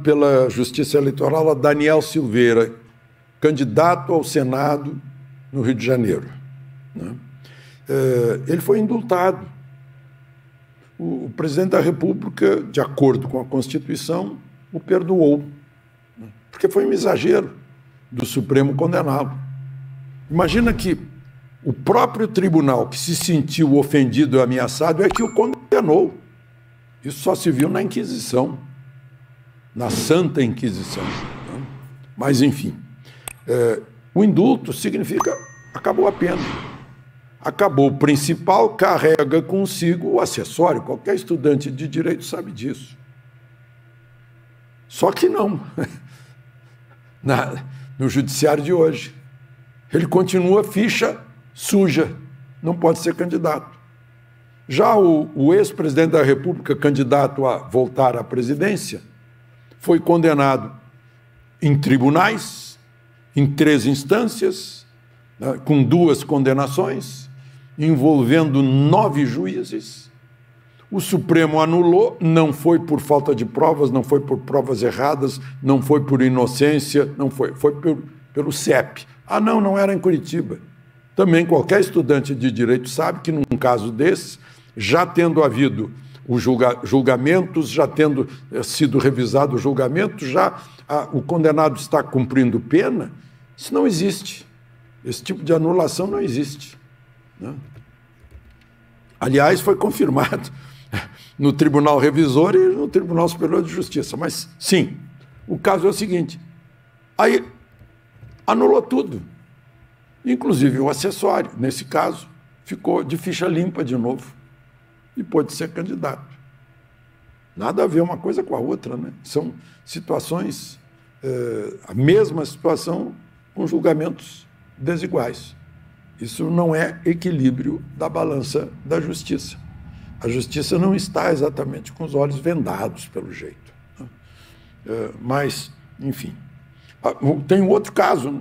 pela Justiça Eleitoral a Daniel Silveira, candidato ao Senado no Rio de Janeiro, né? Ele foi indultado. O presidente da República, de acordo com a Constituição, o perdoou, né? Porque foi um exagero do Supremo condená-lo. Imagina que o próprio tribunal, que se sentiu ofendido e ameaçado, é que o condenou. Isso só se viu na Inquisição, na Santa Inquisição, né? Mas, enfim, o indulto significa acabou a pena. Acabou o principal, carrega consigo o acessório. Qualquer estudante de direito sabe disso. Só que não. No judiciário de hoje, ele continua ficha suja, não pode ser candidato. Já o ex-presidente da República, candidato a voltar à presidência, foi condenado em tribunais, em 3 instâncias, né, com 2 condenações, envolvendo 9 juízes. O Supremo anulou, não foi por falta de provas, não foi por provas erradas, não foi por inocência, não foi pelo CEP. Ah, não era em Curitiba. Também qualquer estudante de direito sabe que num caso desse, já tendo havido os julgamentos, já tendo sido revisado o julgamento, o condenado está cumprindo pena, isso não existe. Esse tipo de anulação não existe, né? Aliás, foi confirmado no Tribunal Revisor e no Tribunal Superior de Justiça. Mas, sim, o caso é o seguinte, aí anulou tudo, inclusive o acessório. Nesse caso, ficou de ficha limpa de novo e pôde ser candidato. Nada a ver uma coisa com a outra, né? São situações, a mesma situação com julgamentos desiguais. Isso não é equilíbrio da balança da justiça. A justiça não está exatamente com os olhos vendados, pelo jeito, né? Mas, enfim. Tem um outro caso, né?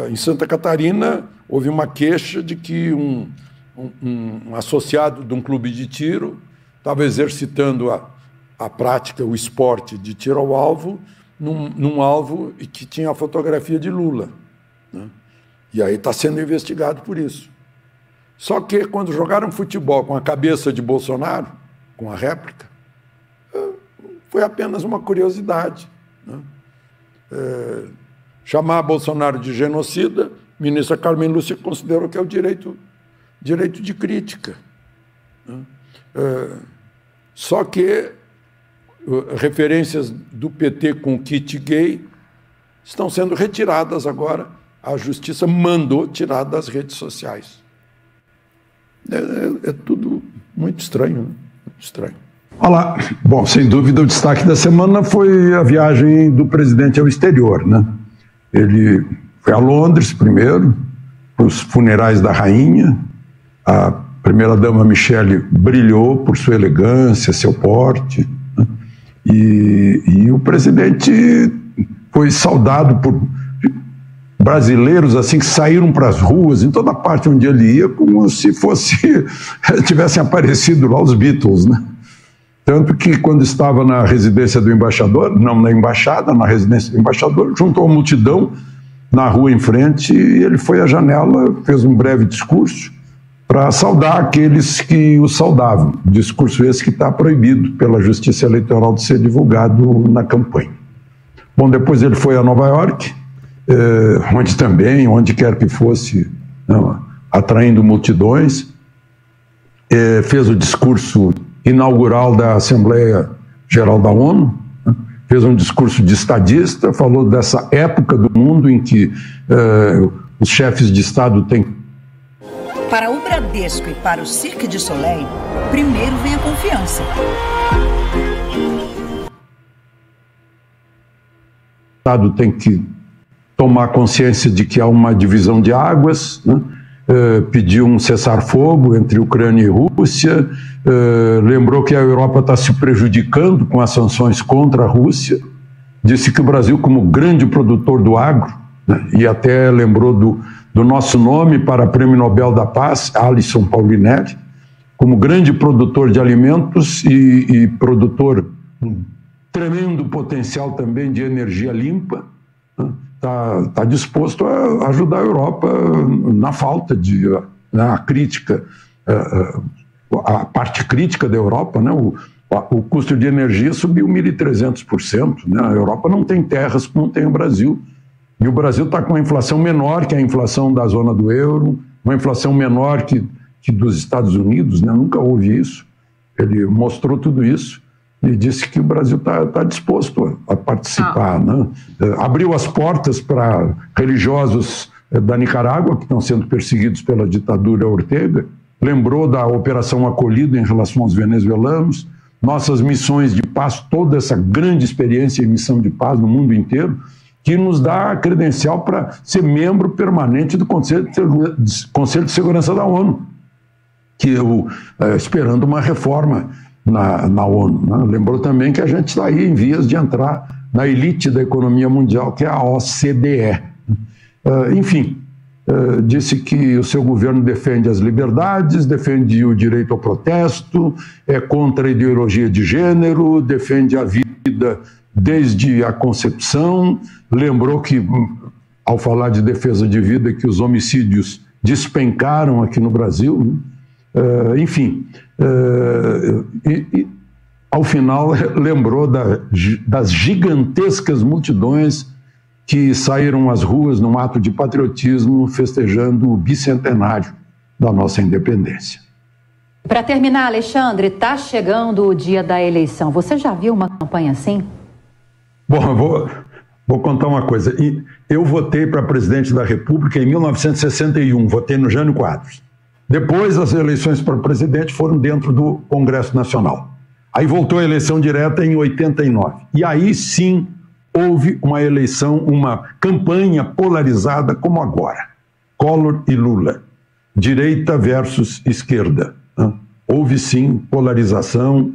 Em Santa Catarina, houve uma queixa de que um associado de um clube de tiro estava exercitando a prática, o esporte de tiro ao alvo, num alvo que tinha a fotografia de Lula, né? E aí está sendo investigado por isso. Só que quando jogaram futebol com a cabeça de Bolsonaro, com a réplica, foi apenas uma curiosidade, né? Chamar Bolsonaro de genocida, a ministra Carmen Lúcia considerou que é o direito de crítica, né? Só que referências do PT com kit gay estão sendo retiradas agora. A justiça mandou tirar das redes sociais. É tudo muito estranho, né? Muito estranho. Olá. Bom, sem dúvida o destaque da semana foi a viagem do presidente ao exterior, né? Ele foi a Londres primeiro, para os funerais da rainha. A primeira-dama Michele brilhou por sua elegância, seu porte, né? E o presidente foi saudado por brasileiros assim que saíram para as ruas, em toda parte onde ele ia, como se tivessem aparecido lá os Beatles, né? Tanto que quando estava na residência do embaixador, não na embaixada, na residência do embaixador, juntou a multidão na rua em frente e ele foi à janela, fez um breve discurso para saudar aqueles que o saudavam. Discurso esse que está proibido pela Justiça Eleitoral de ser divulgado na campanha. Bom, depois ele foi a Nova York, onde quer que fosse, não, atraindo multidões, fez o discurso inaugural da Assembleia Geral da ONU, né? Fez um discurso de estadista, falou dessa época do mundo em que os chefes de Estado têm... Para o Bradesco e para o Cirque du Soleil, primeiro vem a confiança. O Estado tem que tomar consciência de que há uma divisão de águas, né? Pediu um cessar-fogo entre Ucrânia e Rússia, lembrou que a Europa está se prejudicando com as sanções contra a Rússia, disse que o Brasil, como grande produtor do agro, né? E até lembrou do nosso nome para Prêmio Nobel da Paz, Alisson Paulinelli, como grande produtor de alimentos e produtor tremendo potencial também de energia limpa, está disposto a ajudar a Europa na falta de a crítica, a parte crítica da Europa, né? O custo de energia subiu 1.300%. Né? A Europa não tem terras como tem o Brasil. E o Brasil está com uma inflação menor que a inflação da zona do euro, uma inflação menor que dos Estados Unidos, né? Nunca houve isso. Ele mostrou tudo isso e disse que o Brasil está disposto a participar. Né? Abriu as portas para religiosos da Nicarágua, que estão sendo perseguidos pela ditadura Ortega, lembrou da Operação Acolhida em relação aos venezuelanos, nossas missões de paz, toda essa grande experiência em missão de paz no mundo inteiro, que nos dá a credencial para ser membro permanente do Conselho de Segurança da ONU, esperando uma reforma na ONU. Né? Lembrou também que a gente está aí em vias de entrar na elite da economia mundial, que é a OCDE. Enfim, disse que o seu governo defende as liberdades, defende o direito ao protesto, é contra a ideologia de gênero, defende a vida desde a concepção. Lembrou que, ao falar de defesa de vida, que os homicídios despencaram aqui no Brasil, né? Enfim, ao final lembrou das gigantescas multidões que saíram às ruas num ato de patriotismo festejando o bicentenário da nossa independência. Para terminar, Alexandre, está chegando o dia da eleição. Você já viu uma campanha assim? Bom, vou contar uma coisa. Eu votei para presidente da República em 1961, votei no Jânio Quadros. Depois, as eleições para presidente foram dentro do Congresso Nacional. Aí voltou a eleição direta em 89. E aí sim houve uma eleição, uma campanha polarizada como agora. Collor e Lula. Direita versus esquerda. Né? Houve sim polarização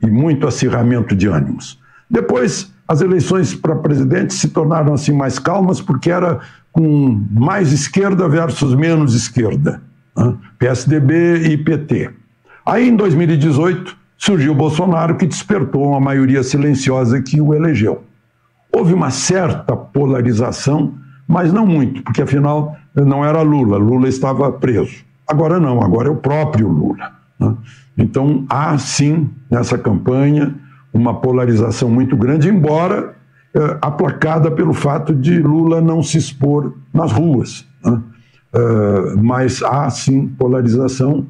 e muito acirramento de ânimos. Depois, as eleições para presidente se tornaram assim mais calmas, porque era com mais esquerda versus menos esquerda. PSDB e PT. Aí, em 2018, surgiu o Bolsonaro, que despertou uma maioria silenciosa que o elegeu. Houve uma certa polarização, mas não muito, porque afinal não era Lula, Lula estava preso. Agora não, agora é o próprio Lula. Né? Então, há sim, nessa campanha, uma polarização muito grande, embora aplacada pelo fato de Lula não se expor nas ruas. Né? Mas há sim polarização